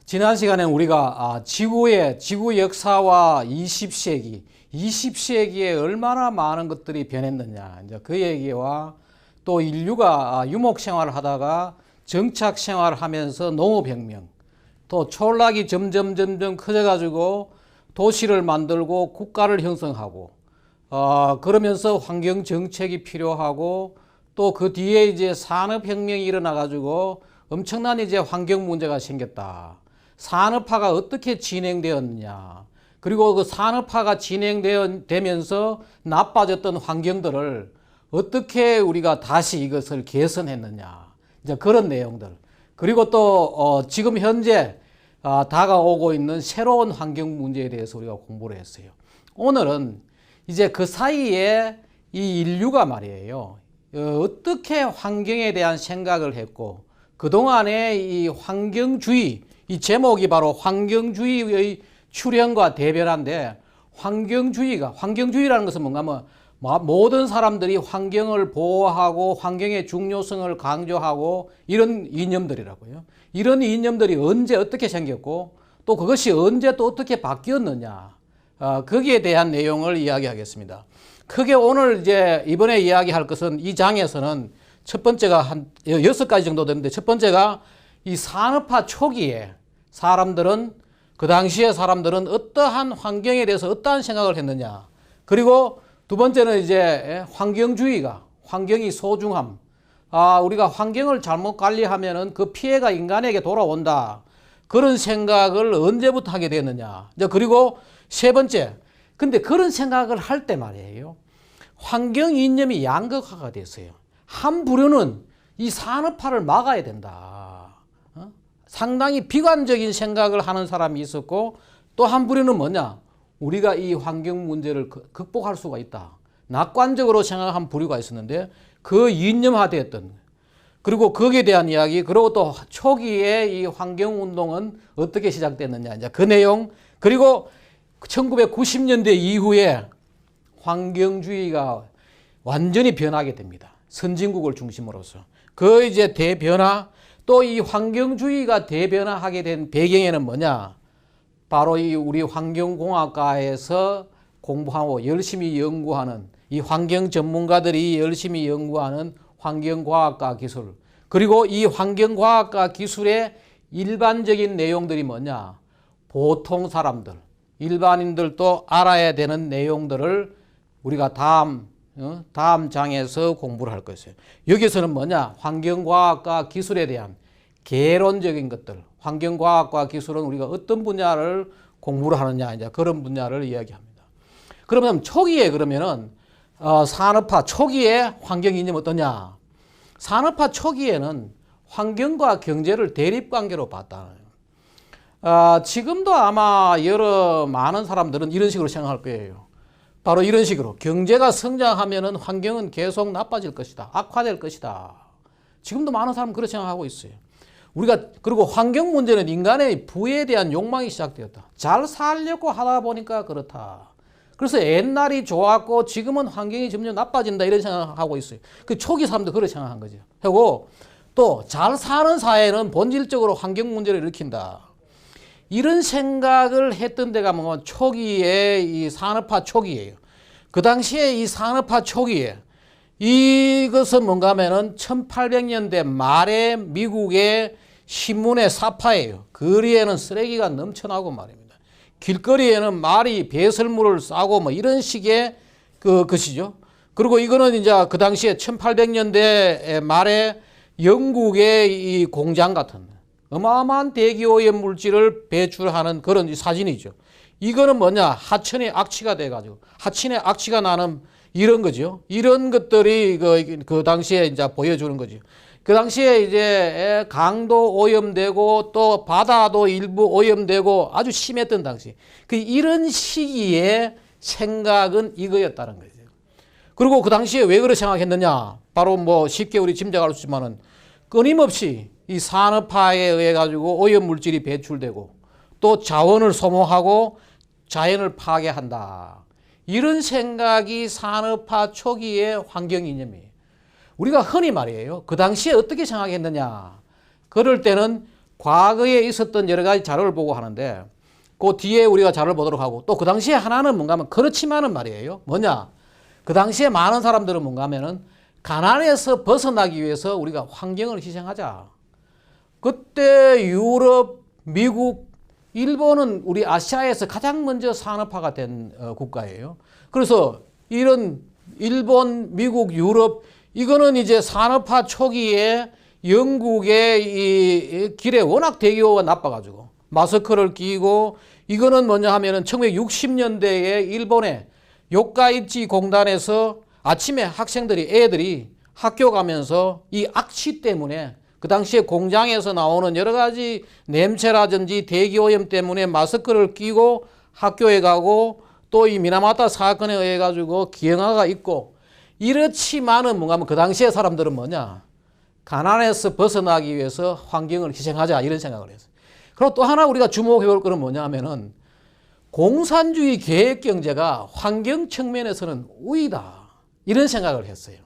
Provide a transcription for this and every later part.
지난 시간에는 우리가 지구 역사와 20세기에 얼마나 많은 것들이 변했느냐, 이제 그 얘기와 또 인류가 유목 생활을 하다가 정착 생활을 하면서 농업혁명, 또 촌락이 점점 커져가지고 도시를 만들고 국가를 형성하고, 그러면서 환경 정책이 필요하고, 또 그 뒤에 이제 산업혁명이 일어나가지고 엄청난 이제 환경 문제가 생겼다. 산업화가 어떻게 진행되었느냐. 그리고 그 산업화가 진행되면서 나빠졌던 환경들을 어떻게 우리가 다시 이것을 개선했느냐. 이제 그런 내용들. 그리고 또 지금 현재 다가오고 있는 새로운 환경 문제에 대해서 우리가 공부를 했어요. 오늘은 이제 그 사이에 이 인류가 말이에요. 어떻게 환경에 대한 생각을 했고, 그동안에 이 환경주의, 이 제목이 바로 환경주의의 출현과 대변화인데, 환경주의라는 것은 뭔가 하면 모든 사람들이 환경을 보호하고 환경의 중요성을 강조하고 이런 이념들이라고요. 이런 이념들이 언제 어떻게 생겼고 또 그것이 언제 또 어떻게 바뀌었느냐, 거기에 대한 내용을 이야기하겠습니다. 크게 오늘 이제 이번에 이야기할 것은 이 장에서는 첫 번째가 한 6가지 정도 되는데, 첫 번째가 이 산업화 초기에 그 당시에 사람들은 어떠한 환경에 대해서 어떠한 생각을 했느냐. 그리고 두 번째는 이제 환경이 소중함. 우리가 환경을 잘못 관리하면은 그 피해가 인간에게 돌아온다. 그런 생각을 언제부터 하게 됐느냐. 그리고 세 번째, 근데 그런 생각을 할 때 말이에요, 환경 이념이 양극화가 됐어요. 한 부류는 이 산업화를 막아야 된다. 상당히 비관적인 생각을 하는 사람이 있었고, 또 한 부류는 뭐냐? 우리가 이 환경 문제를 극복할 수가 있다. 낙관적으로 생각한 부류가 있었는데, 그 이념화되었던, 그리고 거기에 대한 이야기, 그리고 또 초기에 이 환경운동은 어떻게 시작됐느냐, 이제 그 내용, 그리고 1990년대 이후에 환경주의가 완전히 변하게 됩니다. 선진국을 중심으로서. 그 이제 대변화, 또 이 환경주의가 대변화하게 된 배경에는 뭐냐? 바로 이 우리 환경공학과에서 공부하고 열심히 연구하는 이 환경 전문가들이 열심히 연구하는 환경과학과 기술, 그리고 이 환경과학과 기술의 일반적인 내용들이 뭐냐? 보통 사람들, 일반인들도 알아야 되는 내용들을 우리가 다음 장에서 공부를 할 것이에요. 여기서는 뭐냐? 환경과학과 기술에 대한 개론적인 것들, 환경과학과 기술은 우리가 어떤 분야를 공부를 하느냐, 이제 그런 분야를 이야기합니다. 그러면 초기에 산업화 초기에 환경 이념 어떠냐? 산업화 초기에는 환경과 경제를 대립관계로 봤다. 지금도 아마 많은 사람들은 이런 식으로 생각할 거예요. 바로 이런 식으로 경제가 성장하면은 환경은 계속 나빠질 것이다, 악화될 것이다. 지금도 많은 사람은 그렇게 생각하고 있어요. 그리고 환경 문제는 인간의 부에 대한 욕망이 시작되었다. 잘 살려고 하다 보니까 그렇다. 그래서 옛날이 좋았고 지금은 환경이 점점 나빠진다, 이런 생각하고 있어요. 그 초기 사람도 그렇게 생각한 거죠. 그리고 또 잘 사는 사회는 본질적으로 환경 문제를 일으킨다. 이런 생각을 했던 데가 뭐 초기에 이 산업화 초기예요. 그 당시에 이 산업화 초기에 이것은 뭔가 하면은 1800년대 말에 미국의 신문의 사파예요. 거리에는 쓰레기가 넘쳐나고 말입니다. 길거리에는 말이 배설물을 싸고 뭐 이런 식의 것이죠. 그리고 이거는 이제 그 당시에 1800년대 말에 영국의 이 공장 같은 어마어마한 대기오염 물질을 배출하는 그런 사진이죠. 이거는 뭐냐? 하천의 악취가 돼가지고, 하천의 악취가 나는 이런 거죠. 이런 것들이 그 당시에 이제 보여주는 거죠. 그 당시에 이제 강도 오염되고 또 바다도 일부 오염되고 아주 심했던 당시. 이런 시기에 생각은 이거였다는 거죠. 그리고 그 당시에 왜 그렇게 생각했느냐? 바로 뭐 쉽게 우리 짐작할 수 있지만은 끊임없이 이 산업화에 의해 가지고 오염 물질이 배출되고 또 자원을 소모하고 자연을 파괴한다. 이런 생각이 산업화 초기의 환경 이념이에요. 우리가 흔히 말이에요. 그 당시에 어떻게 생각했느냐? 그럴 때는 과거에 있었던 여러 가지 자료를 보고 하는데 그 뒤에 우리가 자료를 보도록 하고 또 그 당시에 하나는 뭔가 하면 그렇지만은 말이에요. 뭐냐? 그 당시에 많은 사람들은 뭔가 하면은 가난에서 벗어나기 위해서 우리가 환경을 희생하자. 그때 유럽, 미국, 일본은 우리 아시아에서 가장 먼저 산업화가 된 국가예요. 그래서 이런 일본, 미국, 유럽 이거는 이제 산업화 초기에 영국의 이 길에 워낙 대기오가 나빠가지고 마스크를 끼고 이거는 뭐냐 하면은 1960년대에 일본의 요카이치 공단에서 아침에 애들이 학교 가면서 이 악취 때문에 그 당시에 공장에서 나오는 여러 가지 냄새라든지 대기오염 때문에 마스크를 끼고 학교에 가고 또 이 미나마타 사건에 의해 가지고 기형아가 있고 이렇지만은 뭔가 하면 그 당시에 사람들은 뭐냐 가난에서 벗어나기 위해서 환경을 희생하자 이런 생각을 했어요. 그리고 또 하나 우리가 주목해 볼 거는 뭐냐 하면은 공산주의 계획 경제가 환경 측면에서는 우위다 이런 생각을 했어요.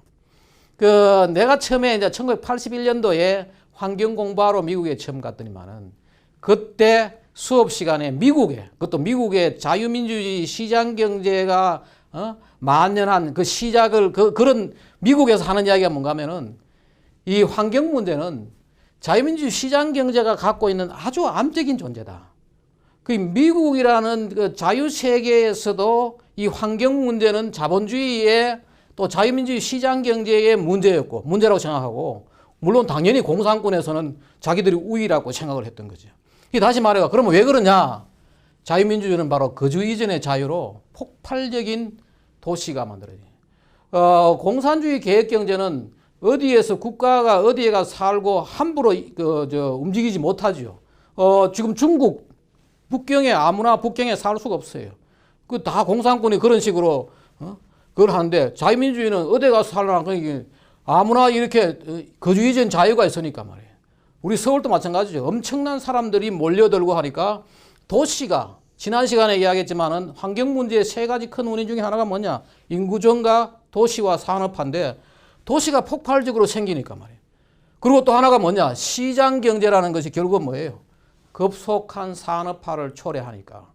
내가 처음에 이제 1981년도에 환경 공부하러 미국에 처음 갔더니만은 그때 수업 시간에 그것도 미국의 자유민주주의 시장 경제가 만연한 그 시작을 그런 미국에서 하는 이야기가 뭔가 하면은 이 환경 문제는 자유민주주의 시장 경제가 갖고 있는 아주 암적인 존재다. 그 미국이라는 그 자유세계에서도 이 환경 문제는 자본주의의 또 자유민주주의 시장 경제의 문제라고 생각하고 물론 당연히 공산권에서는 자기들이 우위라고 생각을 했던 거죠. 다시 말해가 그러면 왜 그러냐? 자유민주주의는 바로 거주 이전의 자유로 폭발적인 도시가 만들어져요. 공산주의 계획경제는 어디에서 국가가 어디에 가서 살고 함부로 움직이지 못하죠. 지금 중국 북경에 아무나 북경에 살 수가 없어요. 그 다 공산권이 그런 식으로 그걸 하는데 자유민주주의는 어디 가서 살라나 그러니까 아무나 이렇게 거주 이전 자유가 있으니까 말이에요. 우리 서울도 마찬가지죠. 엄청난 사람들이 몰려들고 하니까 도시가 지난 시간에 이야기했지만은 환경 문제의 세 가지 큰 원인 중에 하나가 뭐냐? 인구 증가, 도시와 산업화인데 도시가 폭발적으로 생기니까 말이에요. 그리고 또 하나가 뭐냐? 시장 경제라는 것이 결국은 뭐예요? 급속한 산업화를 초래하니까.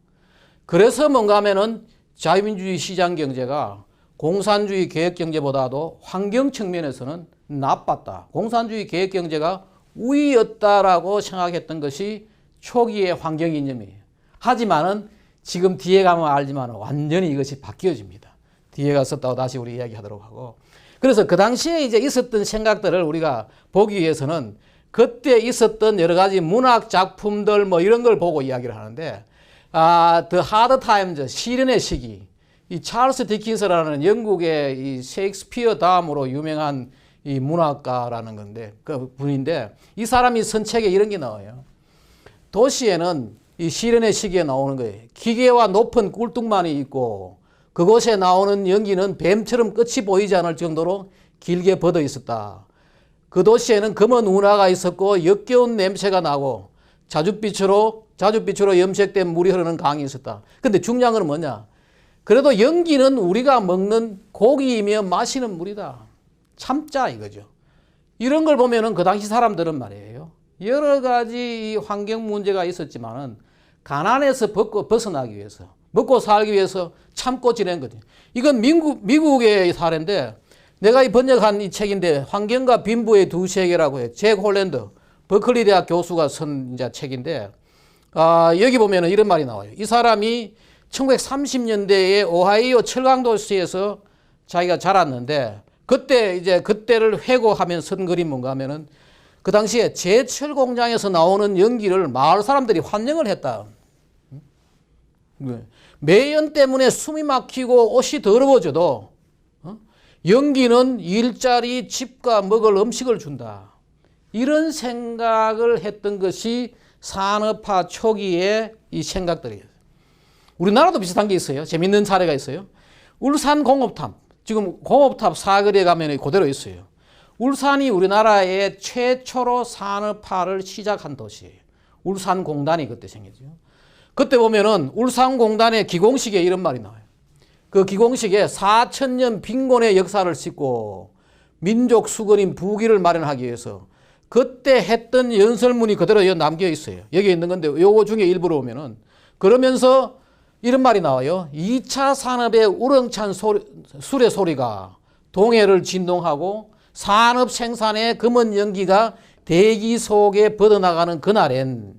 그래서 뭔가 하면은 자유민주주의 시장 경제가 공산주의 계획 경제보다도 환경 측면에서는 나빴다. 공산주의 계획 경제가 우위였다라고 생각했던 것이 초기의 환경 이념이에요. 하지만은 지금 뒤에 가면 알지만 완전히 이것이 바뀌어집니다. 뒤에 가서 또 다시 우리 이야기하도록 하고. 그래서 그 당시에 이제 있었던 생각들을 우리가 보기 위해서는 그때 있었던 여러 가지 문학 작품들 뭐 이런 걸 보고 이야기를 하는데, The Hard Times, 시련의 시기. 이 찰스 디킨스라는 영국의 이 셰익스피어 다음으로 유명한 이 문학가라는 건데, 그 분인데, 이 사람이 쓴 책에 이런 게 나와요. 도시에는 이 시련의 시기에 나오는 거예요. 기계와 높은 꿀뚝만이 있고, 그곳에 나오는 연기는 뱀처럼 끝이 보이지 않을 정도로 길게 벗어 있었다. 그 도시에는 검은 운하가 있었고 역겨운 냄새가 나고 자줏빛으로 염색된 물이 흐르는 강이 있었다. 근데 중요한 건 뭐냐? 그래도 연기는 우리가 먹는 고기이며 마시는 물이다. 참자 이거죠. 이런 걸 보면은 그 당시 사람들은 말이에요. 여러 가지 환경 문제가 있었지만은 가난에서 벗어나기 위해서 먹고 살기 위해서 참고 지낸 거지. 이건 미국의 사례인데 내가 이 번역한 이 책인데 환경과 빈부의 두 세계라고 해요. 잭 홀랜더 버클리 대학 교수가 쓴 이제 책인데 여기 보면은 이런 말이 나와요. 이 사람이 1930년대에 오하이오 철강도시에서 자기가 자랐는데 그때를 회고하면 쓴 글이 뭔가 하면은 그 당시에 제철 공장에서 나오는 연기를 마을 사람들이 환영을 했다. 매연 때문에 숨이 막히고 옷이 더러워져도 연기는 일자리, 집과 먹을 음식을 준다. 이런 생각을 했던 것이 산업화 초기의 이 생각들이에요. 우리나라도 비슷한 게 있어요. 재밌는 사례가 있어요. 울산 공업탑. 지금 공업탑 사거리에 가면 그대로 있어요. 울산이 우리나라의 최초로 산업화를 시작한 도시예요. 울산공단이 그때 생겼죠. 그때 보면은 울산공단의 기공식에 이런 말이 나와요. 그 기공식에 4,000년 빈곤의 역사를 싣고 민족 수건인 부귀를 마련하기 위해서 그때 했던 연설문이 그대로 여기 남겨 있어요. 여기 있는 건데 요거 중에 일부러 보면은 그러면서 이런 말이 나와요. 2차 산업의 우렁찬 수레 소리가 동해를 진동하고 산업 생산의 검은 연기가 대기 속에 뻗어나가는 그날엔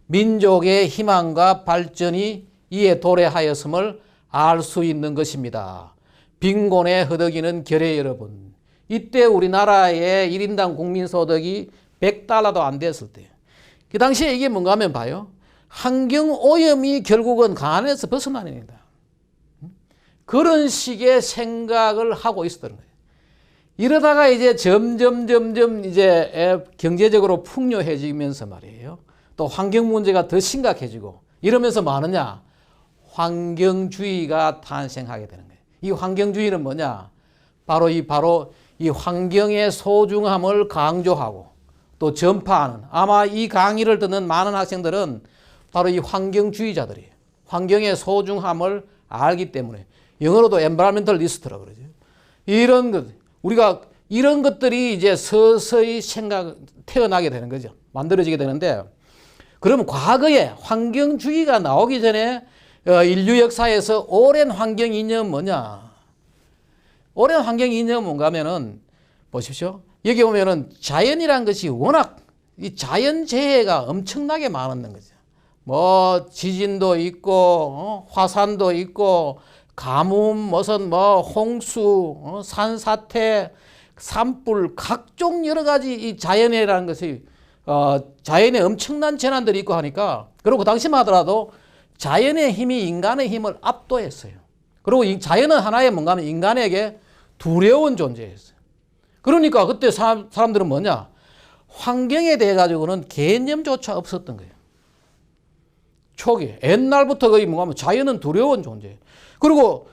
민족의 희망과 발전이 이에 도래하였음을 알 수 있는 것입니다. 빈곤에 허덕이는 결의 여러분. 이때 우리나라의 1인당 국민소득이 $100도 안 됐을 때. 그 당시에 이게 뭔가 하면 봐요. 환경오염이 결국은 가난에서 벗어나냅니다. 그런 식의 생각을 하고 있었던 거예요. 이러다가 이제 점점 이제 경제적으로 풍요해지면서 말이에요. 또 환경 문제가 더 심각해지고 이러면서 뭐 하느냐? 환경주의가 탄생하게 되는 거예요. 이 환경주의는 뭐냐? 바로 이 환경의 소중함을 강조하고 또 전파하는, 아마 이 강의를 듣는 많은 학생들은 바로 이 환경주의자들이에요. 환경의 소중함을 알기 때문에. 영어로도 environmentalist라고 그러죠. 이런 것, 우리가 이런 것들이 이제 서서히 태어나게 되는 거죠. 만들어지게 되는데, 그러면 과거에 환경주의가 나오기 전에 인류 역사에서 오랜 환경 이념은 뭐냐? 오랜 환경 이념은 뭔가 하면은, 보십시오. 여기 보면은 자연이란 것이 워낙 이 자연재해가 엄청나게 많았는 거죠. 뭐 지진도 있고 화산도 있고 가뭄 무슨 뭐 홍수 산사태 산불 각종 여러 가지 이 자연이라는 것이 자연의 엄청난 재난들이 있고 하니까, 그리고 그 당시만 하더라도 자연의 힘이 인간의 힘을 압도했어요. 그리고 이 자연은 하나의 뭔가 하면 인간에게 두려운 존재였어요. 그러니까 그때 사람들은 뭐냐? 환경에 대해 가지고는 개념조차 없었던 거예요. 초기 옛날부터 거의 뭔가 하면 자연은 두려운 존재예요. 그리고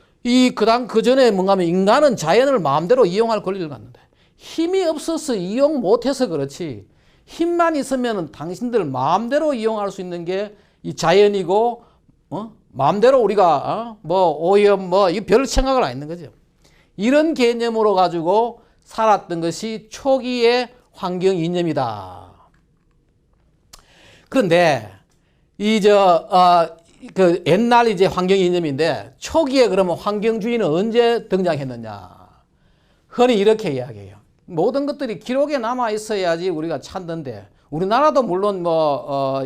그 전에 뭔가 하면 인간은 자연을 마음대로 이용할 권리를 갖는데, 힘이 없어서 이용 못해서 그렇지, 힘만 있으면 당신들 마음대로 이용할 수 있는 게 이 자연이고, 마음대로 우리가 뭐 오염 이 별 생각을 안 했는 거죠. 이런 개념으로 가지고 살았던 것이 초기의 환경 이념이다. 그런데 그 옛날 이제 환경 이념인데, 초기에 그러면 환경주의는 언제 등장했느냐? 흔히 이렇게 이야기해요. 모든 것들이 기록에 남아 있어야지 우리가 찾는데, 우리나라도 물론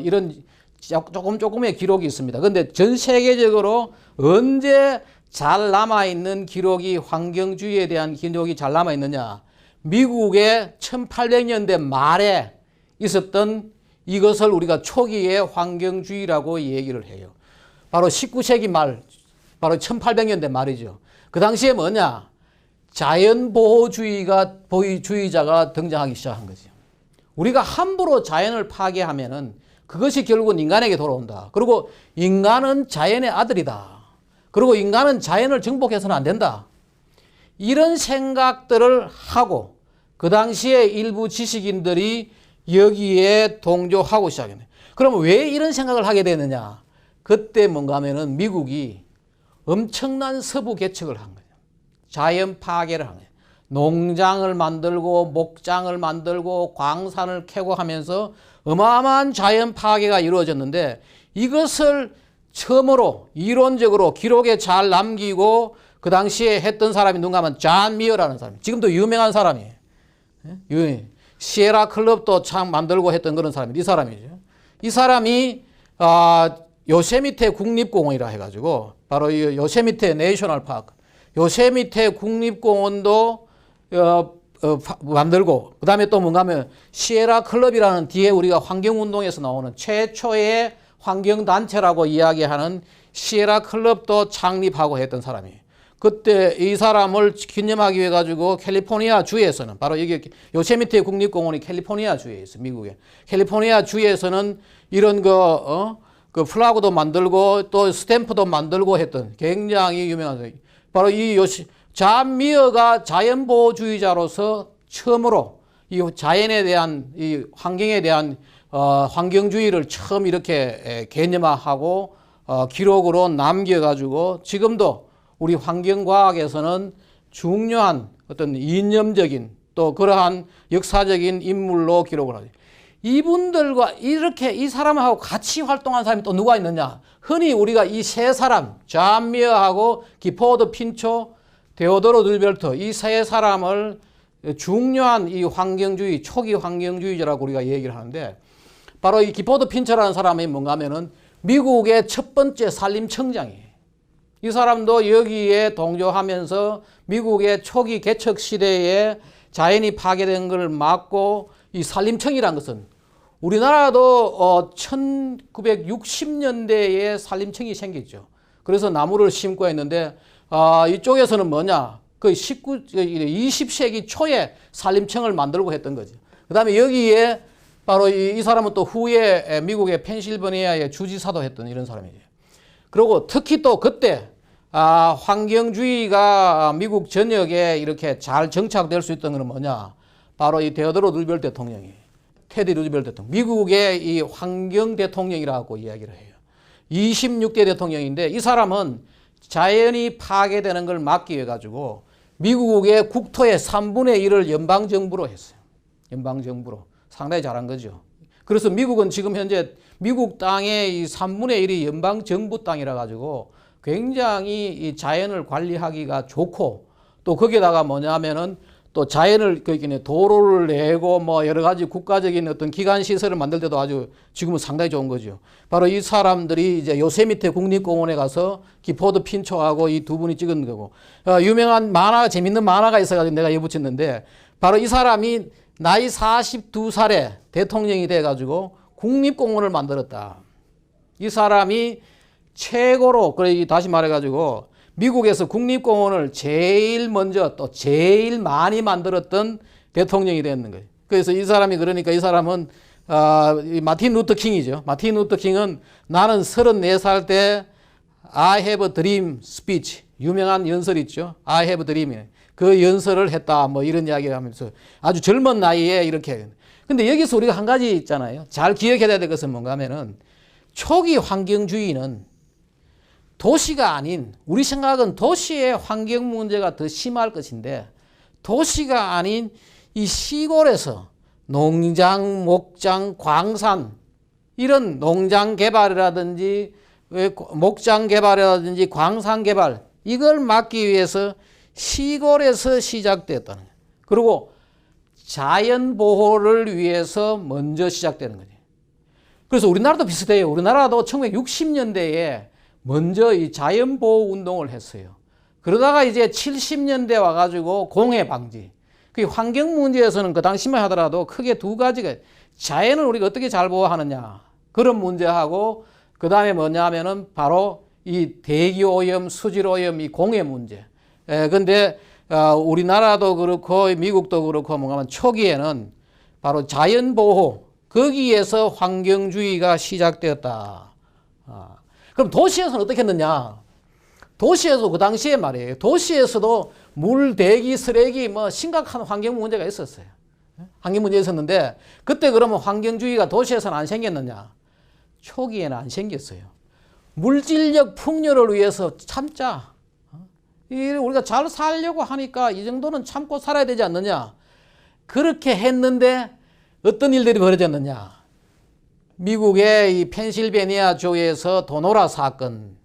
이런 조금의 기록이 있습니다. 그런데 전 세계적으로 언제 잘 남아있는 기록이, 환경주의에 대한 기록이 잘 남아있느냐? 미국의 1800년대 말에 있었던 이것을 우리가 초기의 환경주의라고 얘기를 해요. 바로 19세기 말, 바로 1800년대 말이죠. 그 당시에 뭐냐? 자연보호주의자가 등장하기 시작한 거죠. 우리가 함부로 자연을 파괴하면은 그것이 결국은 인간에게 돌아온다. 그리고 인간은 자연의 아들이다. 그리고 인간은 자연을 정복해서는 안 된다. 이런 생각들을 하고 그 당시에 일부 지식인들이 여기에 동조하고 시작했네. 그러면 왜 이런 생각을 하게 되느냐? 그때 뭔가 하면은 미국이 엄청난 서부 개척을 한 거예요. 자연 파괴를 한 거예요. 농장을 만들고 목장을 만들고 광산을 캐고 하면서 어마어마한 자연 파괴가 이루어졌는데, 이것을 처음으로 이론적으로 기록에 잘 남기고 그 당시에 했던 사람이 누군가 하면 존 미어라는 사람, 지금도 유명한 사람이에요. 시에라 클럽도 참 만들고 했던 그런 사람이 이 사람이죠. 이 사람이 요세미테 국립공원이라 해가지고, 바로 이 요세미테 내셔널 파크, 요세미테 국립공원도 만들고, 그 다음에 또 뭔가 하면 시에라 클럽이라는 뒤에 우리가 환경운동에서 나오는 최초의 환경단체라고 이야기하는 시에라 클럽도 창립하고 했던 사람이에요. 그때 이 사람을 기념하기 위해 가지고 캘리포니아 주에서는, 바로 여기 요세미테 국립공원이 캘리포니아 주에 있어요. 미국에. 캘리포니아 주에서는 이런 그 플라그도 만들고 또 스탬프도 만들고 했던 굉장히 유명한 사람이에요. 바로 존 미어가 자연보호주의자로서 처음으로 이 자연에 대한, 이 환경에 대한 환경주의를 처음 이렇게 개념화하고 기록으로 남겨가지고 지금도 우리 환경과학에서는 중요한 어떤 이념적인 또 그러한 역사적인 인물로 기록을 하죠. 이분들과 이렇게 이 사람하고 같이 활동한 사람이 또 누가 있느냐? 흔히 우리가 이 세 사람, 존 미어하고 기포드 핀초, 데오도로 룰베르트 이 세 사람을 중요한 이 환경주의, 초기 환경주의자라고 우리가 얘기를 하는데 바로 이 기포드 핀처라는 사람이 뭔가 하면은 미국의 첫 번째 산림청장이에요. 이 사람도 여기에 동조하면서 미국의 초기 개척 시대에 자연이 파괴된 것을 막고 이 산림청이라는 것은 우리나라도 1960년대에 산림청이 생겼죠. 그래서 나무를 심고 했는데 이쪽에서는 뭐냐? 그 20세기 초에 산림청을 만들고 했던 거죠. 그 다음에 여기에 바로 이 사람은 또 후에 미국의 펜실베니아의 주지사도 했던 이런 사람이에요. 그리고 특히 또 그때 환경주의가 미국 전역에 이렇게 잘 정착될 수 있던 것은 뭐냐? 바로 이 데오도로 루즈벨트 대통령이에요. 테디 루즈벨트 대통령. 미국의 이 환경 대통령이라고 이야기를 해요. 26대 대통령인데 이 사람은 자연이 파괴되는 걸 막기 위해 가지고 미국의 국토의 3분의 1을 연방정부로 했어요. 연방정부로. 상당히 잘한 거죠. 그래서 미국은 지금 현재 미국 땅의 이 3분의 1이 연방정부 땅이라 가지고 굉장히 이 자연을 관리하기가 좋고 또 거기에다가 뭐냐면은 또 자연을 도로를 내고 뭐 여러 가지 국가적인 어떤 기관 시설을 만들 때도 아주 지금은 상당히 좋은 거죠. 바로 이 사람들이 이제 요세미테 국립공원에 가서 기포드 핀초하고 이 두 분이 찍은 거고 유명한 만화 재밌는 만화가 있어가지고 내가 이어붙였는데 바로 이 사람이 나이 42살에 대통령이 돼가지고 국립공원을 만들었다. 이 사람이 최고로 그래 다시 말해가지고 미국에서 국립공원을 제일 먼저 또 제일 많이 만들었던 대통령이 되는 거예요. 그래서 이 사람이 그러니까 이 사람은 마틴 루터 킹이죠. 마틴 루터 킹은 나는 34살 때 I have a dream speech 유명한 연설 있죠. I have a dream 그 연설을 했다 뭐 이런 이야기를 하면서 아주 젊은 나이에 이렇게. 근데 여기서 우리가 한 가지 있잖아요. 잘 기억해야 될 것은 뭔가 하면은 초기 환경주의는 도시가 아닌 우리 생각은 도시의 환경 문제가 더 심할 것인데 도시가 아닌 이 시골에서 농장, 목장, 광산 이런 농장 개발이라든지 목장 개발이라든지 광산 개발 이걸 막기 위해서 시골에서 시작됐다는 거예요. 그리고 자연 보호를 위해서 먼저 시작되는 거죠. 그래서 우리나라도 비슷해요. 우리나라도 1960년대에 먼저 이 자연보호 운동을 했어요. 그러다가 이제 70년대 와가지고 공해 방지. 그 환경 문제에서는 그 당시만 하더라도 크게 두 가지가 자연을 우리가 어떻게 잘 보호하느냐. 그런 문제하고 그 다음에 뭐냐 하면은 바로 이 대기오염, 수질오염, 이 공해 문제. 근데 우리나라도 그렇고 미국도 그렇고 뭔가 하면 초기에는 바로 자연보호, 거기에서 환경주의가 시작되었다. 그럼 도시에서는 어떻게 했느냐? 도시에서 그 당시에 말이에요. 도시에서도 물, 대기, 쓰레기 뭐 심각한 환경 문제가 있었어요. 환경 문제가 있었는데 그때 그러면 환경주의가 도시에서는 안 생겼느냐? 초기에는 안 생겼어요. 물질적 풍요를 위해서 참자. 우리가 잘 살려고 하니까 이 정도는 참고 살아야 되지 않느냐? 그렇게 했는데 어떤 일들이 벌어졌느냐? 미국의 이 펜실베니아 주에서 도노라 사건,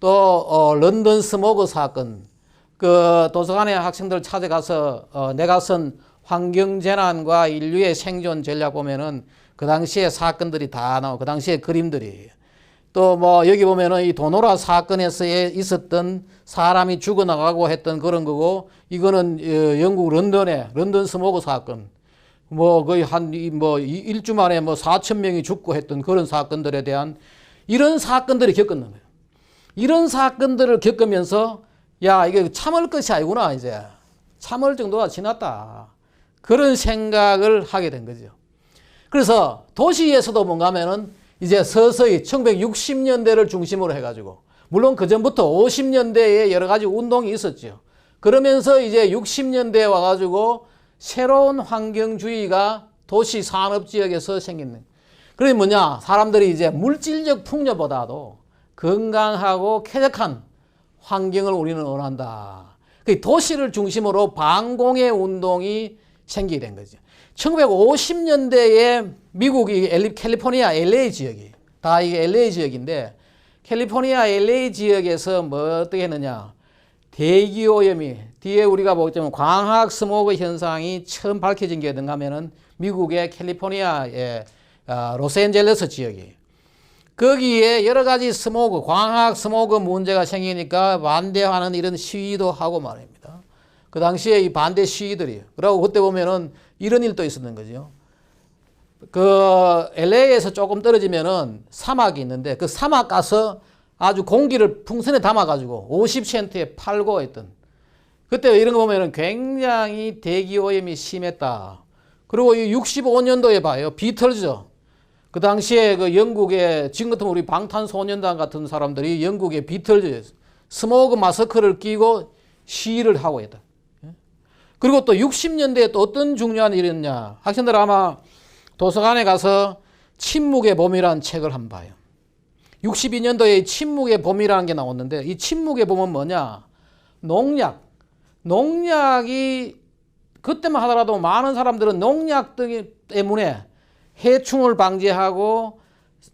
또 런던 스모그 사건, 그 도서관에 학생들 찾아가서 내가 쓴 환경재난과 인류의 생존 전략 보면은 그 당시에 사건들이 다 나오고 그 당시에 그림들이 또 뭐 여기 보면은 이 도노라 사건에서 있었던 사람이 죽어나가고 했던 그런 거고 이거는 영국 런던의 런던 스모그 사건. 뭐 거의 일주 만에 4,000명이 죽고 했던 그런 사건들에 대한 이런 사건들이 겪었는 거예요. 이런 사건들을 겪으면서 야 이게 참을 것이 아니구나 이제 참을 정도가 지났다 그런 생각을 하게 된 거죠. 그래서 도시에서도 뭔가 하면은 이제 서서히 1960년대를 중심으로 해가지고 물론 그 전부터 50년대에 여러 가지 운동이 있었죠. 그러면서 이제 60년대에 와가지고 새로운 환경주의가 도시 산업지역에서 생겼는. 그게 뭐냐? 사람들이 이제 물질적 풍요보다도 건강하고 쾌적한 환경을 우리는 원한다. 그 도시를 중심으로 반공의 운동이 생기게 된 거죠. 1950년대에 미국이 캘리포니아 LA 지역이 다 이게 LA 지역인데 캘리포니아 LA 지역에서 뭐 어떻게 했느냐. 대기오염이 뒤에 우리가 보자면 광학 스모그 현상이 처음 밝혀진 게 어딘가 하면은 미국의 캘리포니아의 로스앤젤레스 지역이 거기에 여러 가지 스모그, 광학 스모그 문제가 생기니까 반대하는 이런 시위도 하고 말입니다. 그 당시에 이 반대 시위들이. 그러고 그때 보면은 이런 일도 있었는 거죠. 그 LA에서 조금 떨어지면은 사막이 있는데 그 사막 가서 아주 공기를 풍선에 담아가지고 50센트에 팔고 했던. 그때 이런 거 보면은 굉장히 대기 오염이 심했다. 그리고 이 65년도에 봐요. 비틀즈. 그 당시에 그 영국의 지금 같으면 우리 방탄소년단 같은 사람들이 영국의 비틀즈 스모그 마스크를 끼고 시위를 하고 있다. 그리고 또 60년대에 또 어떤 중요한 일이었냐. 학생들 아마 도서관에 가서 침묵의 봄이라는 책을 한번 봐요. 62년도에 침묵의 봄이라는 게 나왔는데 이 침묵의 봄은 뭐냐. 농약이 그때만 하더라도 많은 사람들은 농약 때문에 해충을 방지하고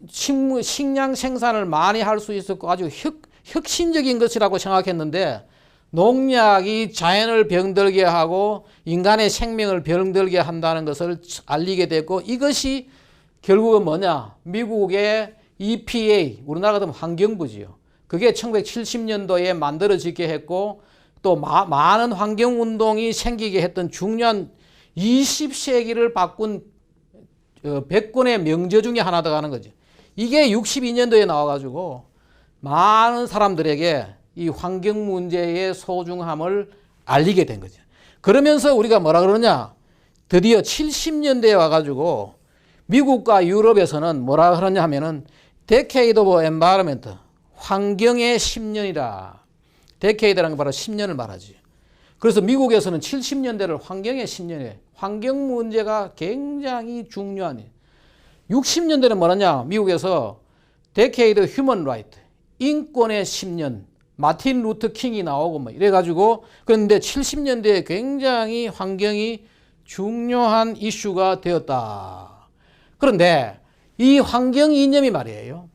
식량 생산을 많이 할 수 있었고 아주 혁신적인 것이라고 생각했는데 농약이 자연을 병들게 하고 인간의 생명을 병들게 한다는 것을 알리게 됐고 이것이 결국은 뭐냐. 미국의 EPA, 우리나라 같으면 환경부지요. 그게 1970년도에 만들어지게 했고 또 많은 환경운동이 생기게 했던 중요한 20세기를 바꾼 100권의 명저 중에 하나가 하는 거죠. 이게 62년도에 나와가지고 많은 사람들에게 이 환경 문제의 소중함을 알리게 된 거죠. 그러면서 우리가 뭐라 그러냐. 드디어 70년대에 와가지고 미국과 유럽에서는 뭐라 그러냐 하면은 Decade of Environment, 환경의 10년이라. 데케이드라는 게 바로 10년을 말하지. 그래서 미국에서는 70년대를 환경의 10년에 환경 문제가 굉장히 중요한 60년대는 뭐냐. 미국에서 데케이드 휴먼 라이트, 인권의 10년, 마틴 루터 킹이 나오고 뭐 이래가지고 그런데 70년대에 굉장히 환경이 중요한 이슈가 되었다. 그런데 이 환경 이념이 말이에요.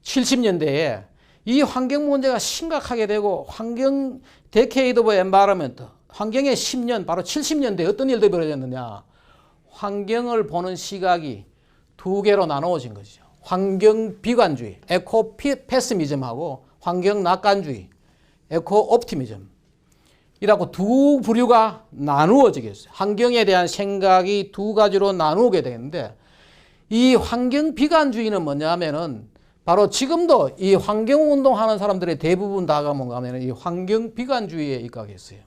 70년대에 이 환경 문제가 심각하게 되고 환경 데케이드 오브 엔바이러먼트 환경의 10년 바로 70년대에 어떤 일들이 벌어졌느냐. 환경을 보는 시각이 두 개로 나누어진 것이죠. 환경 비관주의 에코 패시미즘하고 환경 낙관주의 에코 옵티미즘 이라고 두 부류가 나누어지겠어요. 환경에 대한 생각이 두 가지로 나누게 되는데 이 환경 비관주의는 뭐냐면은 바로 지금도 이 환경운동 하는 사람들의 대부분 다가 뭔가 하면 이 환경 비관주의에 입각했어요.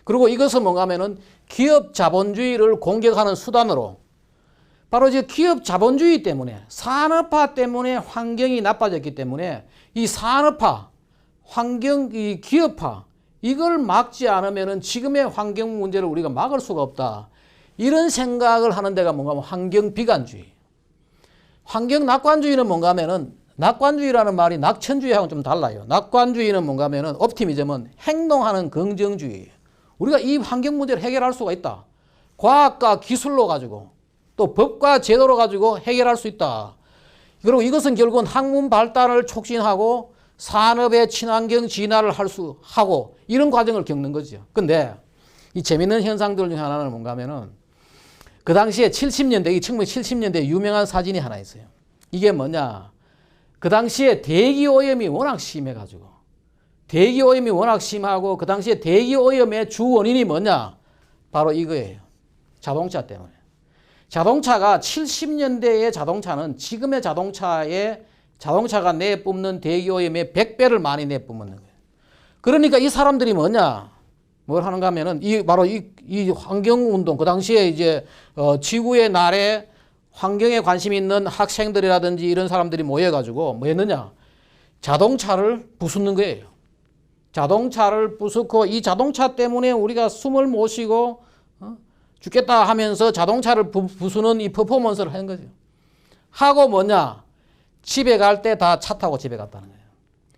그리고 이것은 뭔가 하면은 기업 자본주의를 공격하는 수단으로 바로 이제 기업 자본주의 때문에 산업화 때문에 환경이 나빠졌기 때문에 이 산업화, 환경, 이 기업화 이걸 막지 않으면은 지금의 환경 문제를 우리가 막을 수가 없다. 이런 생각을 하는 데가 뭔가 하면 환경 비관주의. 환경 낙관주의는 뭔가 하면은 낙관주의라는 말이 낙천주의하고는 좀 달라요. 낙관주의는 뭔가 하면은 옵티미즘은 행동하는 긍정주의예요. 우리가 이 환경 문제를 해결할 수가 있다. 과학과 기술로 가지고 또 법과 제도로 가지고 해결할 수 있다. 그리고 이것은 결국은 학문 발달을 촉진하고 산업의 친환경 진화를 할 수 하고 이런 과정을 겪는 거죠. 근데 이 재밌는 현상들 중 하나는 뭔가 하면은 그 당시에 70년대, 이 1970년대 유명한 사진이 하나 있어요. 이게 뭐냐. 그 당시에 대기오염이 워낙 심해가지고 대기오염이 워낙 심하고 그 당시에 대기오염의 주 원인이 뭐냐. 바로 이거예요. 자동차 때문에. 자동차가 70년대의 자동차는 지금의 자동차가 내뿜는 대기오염의 100배를 많이 내뿜는 거예요. 그러니까 이 사람들이 뭐냐. 뭘 하는가 하면은 바로 이 환경운동 그 당시에 이제 지구의 날에 환경에 관심 있는 학생들이라든지 이런 사람들이 모여가지고 뭐 했느냐. 자동차를 부수는 거예요. 자동차를 부수고 이 자동차 때문에 우리가 숨을 못 쉬고 죽겠다 하면서 자동차를 부수는 이 퍼포먼스를 하는 거죠. 하고 뭐냐. 집에 갈 때 다 차 타고 집에 갔다는 거예요.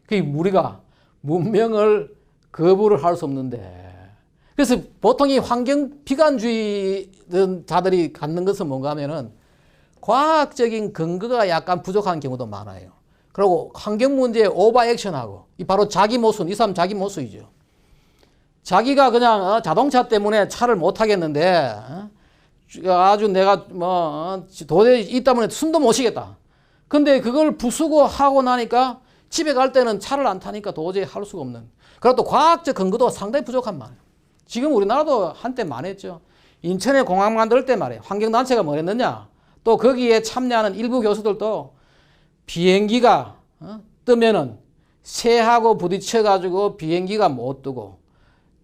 그 우리가 문명을 거부를 할 수 없는데 그래서 보통 이 환경 비관주의자들이 갖는 것은 뭔가 하면은 과학적인 근거가 약간 부족한 경우도 많아요. 그리고 환경 문제에 오버 액션하고, 이 바로 자기 모순, 이 사람 자기 모순이죠. 자기가 그냥 자동차 때문에 차를 못 타겠는데 아주 내가 도저히 이 때문에 숨도 못 쉬겠다. 근데 그걸 부수고 하고 나니까 집에 갈 때는 차를 안 타니까 도저히 할 수가 없는. 그리고 또 과학적 근거도 상당히 부족한 말이에요. 지금 우리나라도 한때 많았죠. 인천에 공항 만들 때 말이에요. 환경단체가 뭐 했느냐. 또 거기에 참여하는 일부 교수들도 비행기가 뜨면은 새하고 부딪혀가지고 비행기가 못 뜨고,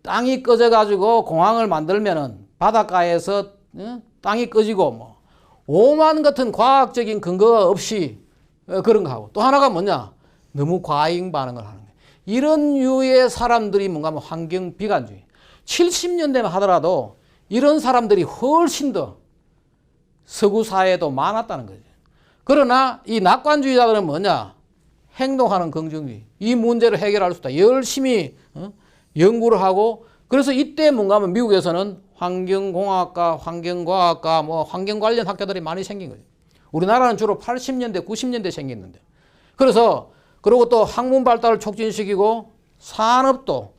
땅이 꺼져가지고 공항을 만들면은 바닷가에서 땅이 꺼지고, 뭐 오만 같은 과학적인 근거가 없이 그런 거 하고, 또 하나가 뭐냐, 너무 과잉 반응을 하는 거예요. 이런 유의 사람들이 뭔가 하면 환경 비관주의. 70년대만 하더라도 이런 사람들이 훨씬 더 서구 사회에도 많았다는 거죠. 그러나 이 낙관주의자들은 뭐냐, 행동하는 긍정주의. 이 문제를 해결할 수 있다. 열심히 연구를 하고, 그래서 이때 뭔가 하면 미국에서는 환경공학과, 환경과학과, 뭐 환경 관련 학교들이 많이 생긴 거죠. 우리나라는 주로 80년대, 90년대 생겼는데. 그래서 그리고 또 학문 발달을 촉진시키고, 산업도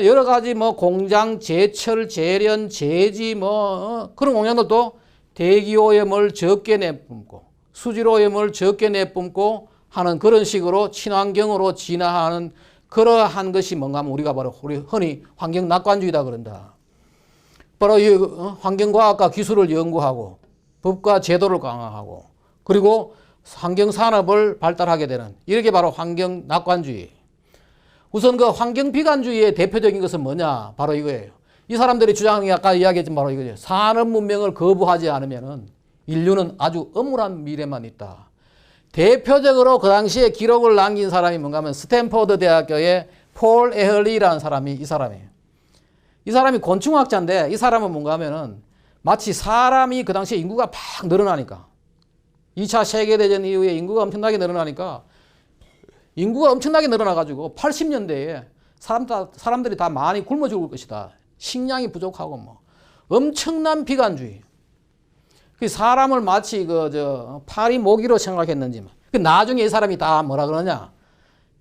여러 가지 뭐 공장, 제철, 제련, 제지 그런 공장들도 대기오염을 적게 내뿜고 수질오염을 적게 내뿜고 하는 그런 식으로 친환경으로 진화하는 그러한 것이 뭔가 하면 우리가 바로 흔히 환경 낙관주의다 그런다. 바로 이 환경과학과 기술을 연구하고 법과 제도를 강화하고 그리고 환경산업을 발달하게 되는, 이렇게 바로 환경 낙관주의. 우선 그 환경 비관주의의 대표적인 것은 뭐냐, 바로 이거예요. 이 사람들이 주장이 아까 이야기했지만 바로 이거죠. 산업 문명을 거부하지 않으면은 인류는 아주 âm울한 미래만 있다. 대표적으로 그 당시에 기록을 남긴 사람이 뭔가 하면 스탠퍼드 대학교의 폴 에헐리라는 사람이 이 사람이에요. 이 사람이 곤충학자인데, 이 사람은 뭔가 하면은 마치 사람이 그 당시에 인구가 막 늘어나니까, 2차 세계대전 이후에 인구가 엄청나게 늘어나니까, 인구가 엄청나게 늘어나가지고 80년대에 사람들이 다 많이 굶어 죽을 것이다. 식량이 부족하고 뭐 엄청난 비관주의. 사람을 마치 파리 모기로 생각했는지, 나중에 이 사람이 다 뭐라 그러냐,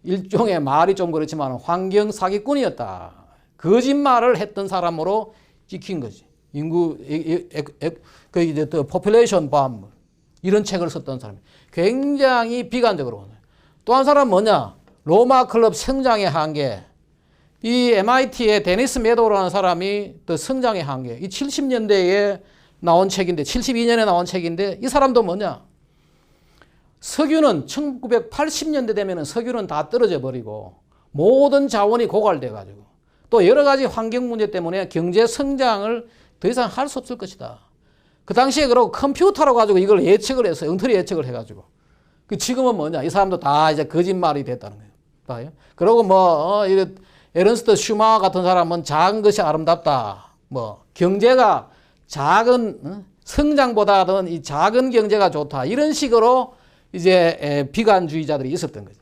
일종의 말이 좀 그렇지만 환경 사기꾼이었다. 거짓말을 했던 사람으로 찍힌 거지. 인구 population bomb 이런 책을 썼던 사람이 굉장히 비관적으로. 또 한 사람은 뭐냐, 로마 클럽 성장의 한계. 이 MIT의 데니스 메도우라는 사람이 또 성장의 한계, 이 70년대에 나온 책인데, 72년에 나온 책인데, 이 사람도 뭐냐, 석유는 1980년대 되면은 석유는 다 떨어져 버리고 모든 자원이 고갈돼 가지고 또 여러 가지 환경 문제 때문에 경제 성장을 더 이상 할 수 없을 것이다. 그 당시에 그러고 컴퓨터로 가지고 이걸 예측을 했어요. 엉터리 예측을 해가지고. 지금은 뭐냐, 이 사람도 다 이제 거짓말이 됐다는 거예요. 봐요. 그리고 에른스트 슈마 같은 사람은 작은 것이 아름답다. 경제가 작은 성장보다는 이 작은 경제가 좋다. 이런 식으로 이제 비관주의자들이 있었던 거죠.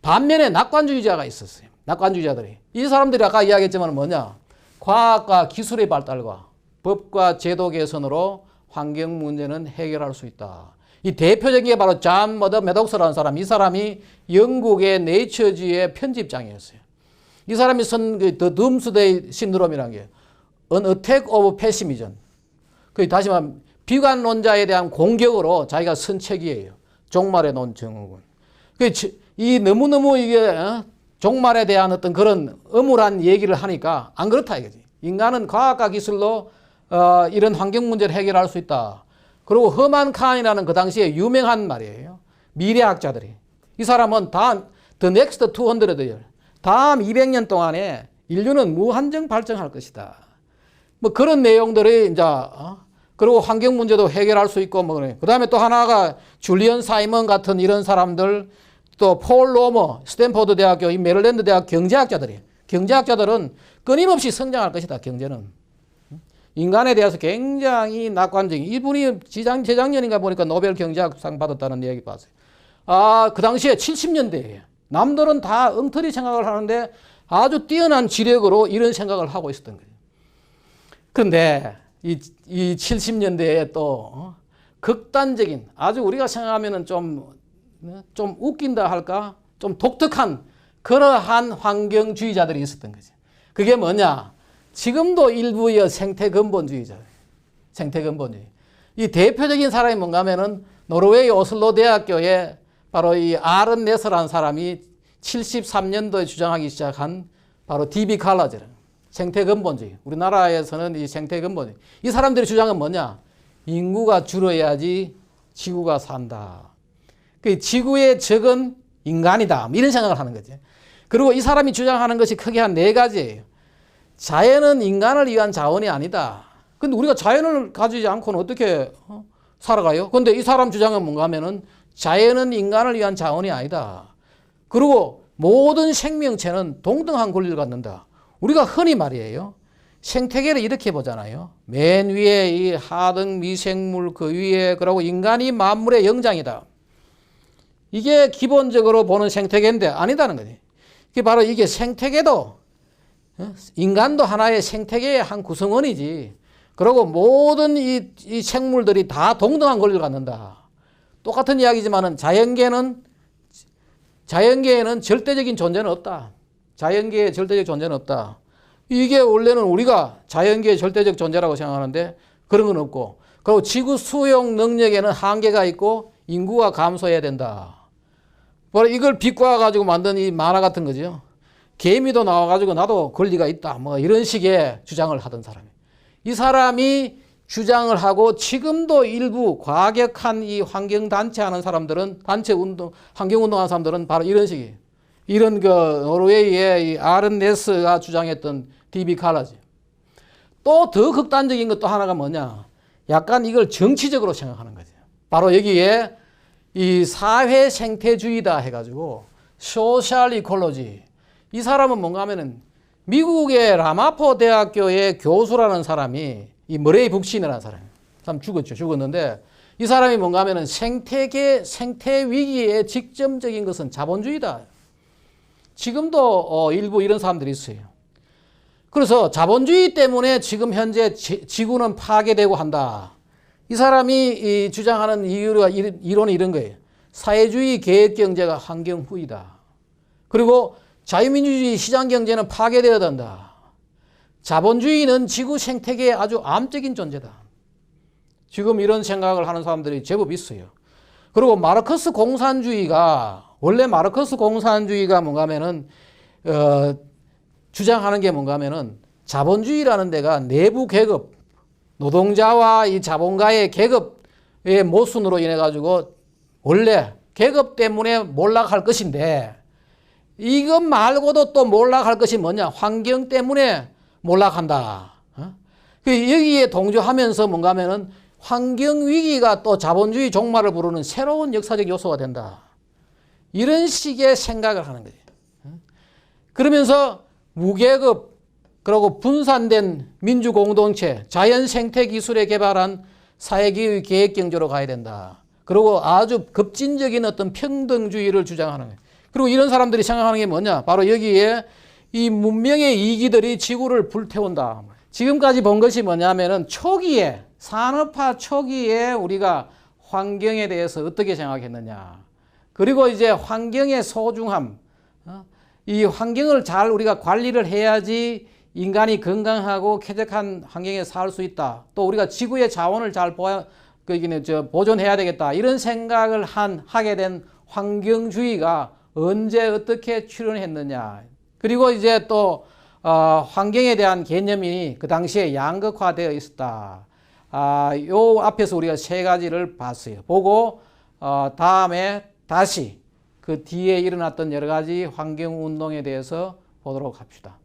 반면에 낙관주의자가 있었어요. 낙관주의자들이. 이 사람들이 아까 이야기했지만 뭐냐, 과학과 기술의 발달과 법과 제도 개선으로 환경 문제는 해결할 수 있다. 이 대표적인 게 바로 존 매독스라는 사람. 이 사람이 영국의 네이처지의 편집장이었어요. 이 사람이 쓴 The Doomsday Syndrome이라는 게 An Attack of Pessimism. 다시 말하면 비관론자에 대한 공격으로 자기가 쓴 책이에요. 종말의 논증후군. 이 너무너무 이게 종말에 대한 어떤 그런 âm울한 얘기를 하니까 안 그렇다 이거지. 인간은 과학과 기술로 이런 환경 문제를 해결할 수 있다. 그리고 허만 칸이라는 그 당시에 유명한 말이에요. 미래학자들이. 이 사람은 The next 200 years, 다음 200년 동안에 인류는 무한정 발전할 것이다. 그런 내용들이 이제 그리고 환경 문제도 해결할 수 있고 그 다음에 또 하나가 줄리언 사이먼 같은 이런 사람들, 또 폴 로머, 스탠퍼드 대학교, 이 메릴랜드 대학 경제학자들이. 경제학자들은 끊임없이 성장할 것이다. 경제는. 인간에 대해서 굉장히 낙관적인, 이분이 재작년인가 보니까 노벨 경제학상 받았다는 얘기 봤어요. 그 당시에 70년대에 남들은 다 엉터리 생각을 하는데 아주 뛰어난 지력으로 이런 생각을 하고 있었던 거예요. 그런데 이 70년대에 또 극단적인 아주 우리가 생각하면은 좀 웃긴다 할까? 좀 독특한 그러한 환경주의자들이 있었던 거죠. 그게 뭐냐? 지금도 일부의 생태근본주의자. 생태근본주의. 이 대표적인 사람이 뭔가 하면은 노르웨이 오슬로 대학교에 바로 이 아른 네스라는 사람이 73년도에 주장하기 시작한 바로 DB 칼라제는 생태근본주의. 우리나라에서는 이 생태근본주의. 이 사람들의 주장은 뭐냐? 인구가 줄어야지 지구가 산다. 그 지구의 적은 인간이다. 이런 생각을 하는 거지. 그리고 이 사람이 주장하는 것이 크게 한 4가지예요. 자연은 인간을 위한 자원이 아니다. 근데 우리가 자연을 가지지 않고는 어떻게 살아가요? 근데 이 사람 주장은 뭔가 하면은 자연은 인간을 위한 자원이 아니다. 그리고 모든 생명체는 동등한 권리를 갖는다. 우리가 흔히 말이에요. 생태계를 이렇게 보잖아요. 맨 위에 이 하등 미생물 그 위에 그러고 인간이 만물의 영장이다. 이게 기본적으로 보는 생태계인데 아니다는 거지. 그게 바로 이게 생태계도 인간도 하나의 생태계의 한 구성원이지. 그리고 모든 이 생물들이 다 동등한 권리를 갖는다. 똑같은 이야기지만은 자연계에는 절대적인 존재는 없다. 자연계에 절대적 존재는 없다. 이게 원래는 우리가 자연계의 절대적 존재라고 생각하는데 그런 건 없고, 그리고 지구 수용 능력에는 한계가 있고 인구가 감소해야 된다. 바로 이걸 비꼬아 가지고 만든 이 만화 같은 거죠. 개미도 나와 가지고 나도 권리가 있다. 뭐 이런 식의 주장을 하던 사람이에요. 이 사람이 주장을 하고 지금도 일부 과격한 이 환경단체 하는 사람들은, 단체 운동, 환경운동하는 사람들은 바로 이런 식이에요. 이런 그 노르웨이의 이 아른네스가 주장했던 DB 칼라지. 또 더 극단적인 것도 하나가 뭐냐? 약간 이걸 정치적으로 생각하는 거죠. 바로 여기에 이 사회 생태주의다 해가지고 소셜 이콜로지. 이 사람은 뭔가 하면은 미국의 라마포 대학교의 교수라는 사람이 이 머레이 북신이라는 사람 죽었죠. 죽었는데 이 사람이 뭔가 하면은 생태 위기의 직접적인 것은 자본주의다. 지금도 일부 이런 사람들이 있어요. 그래서 자본주의 때문에 지금 현재 지구는 파괴되고 한다. 이 사람이 주장하는 이론이 이런 거예요. 사회주의 계획경제가 환경후이다. 그리고 자유민주주의 시장경제는 파괴되어야 된다. 자본주의는 지구 생태계의 아주 암적인 존재다. 지금 이런 생각을 하는 사람들이 제법 있어요. 그리고 마르크스 공산주의가, 원래 마르크스 공산주의가 뭔가 하면은 주장하는 게 뭔가 하면은 자본주의라는 데가 내부 계급, 노동자와 이 자본가의 계급의 모순으로 인해 가지고 원래 계급 때문에 몰락할 것인데, 이것 말고도 또 몰락할 것이 뭐냐? 환경 때문에 몰락한다. 여기에 동조하면서 뭔가 하면은 환경 위기가 또 자본주의 종말을 부르는 새로운 역사적 요소가 된다. 이런 식의 생각을 하는 거예요. 그러면서 무계급, 그리고 분산된 민주공동체, 자연 생태 기술에 개발한 사회기의 계획경제로 가야 된다. 그리고 아주 급진적인 어떤 평등주의를 주장하는 거예요. 그리고 이런 사람들이 생각하는 게 뭐냐? 바로 여기에 이 문명의 이기들이 지구를 불태운다. 지금까지 본 것이 뭐냐면은 초기에, 산업화 초기에 우리가 환경에 대해서 어떻게 생각했느냐. 그리고 이제 환경의 소중함, 이 환경을 잘 우리가 관리를 해야지 인간이 건강하고 쾌적한 환경에 살 수 있다. 또 우리가 지구의 자원을 잘 보존해야 되겠다. 이런 생각을 하게 된 환경주의가 언제 어떻게 출현했느냐. 그리고 이제 또 환경에 대한 개념이 그 당시에 양극화되어 있었다. 요 앞에서 우리가 3가지를 봤어요. 보고 다음에 다시 그 뒤에 일어났던 여러 가지 환경운동에 대해서 보도록 합시다.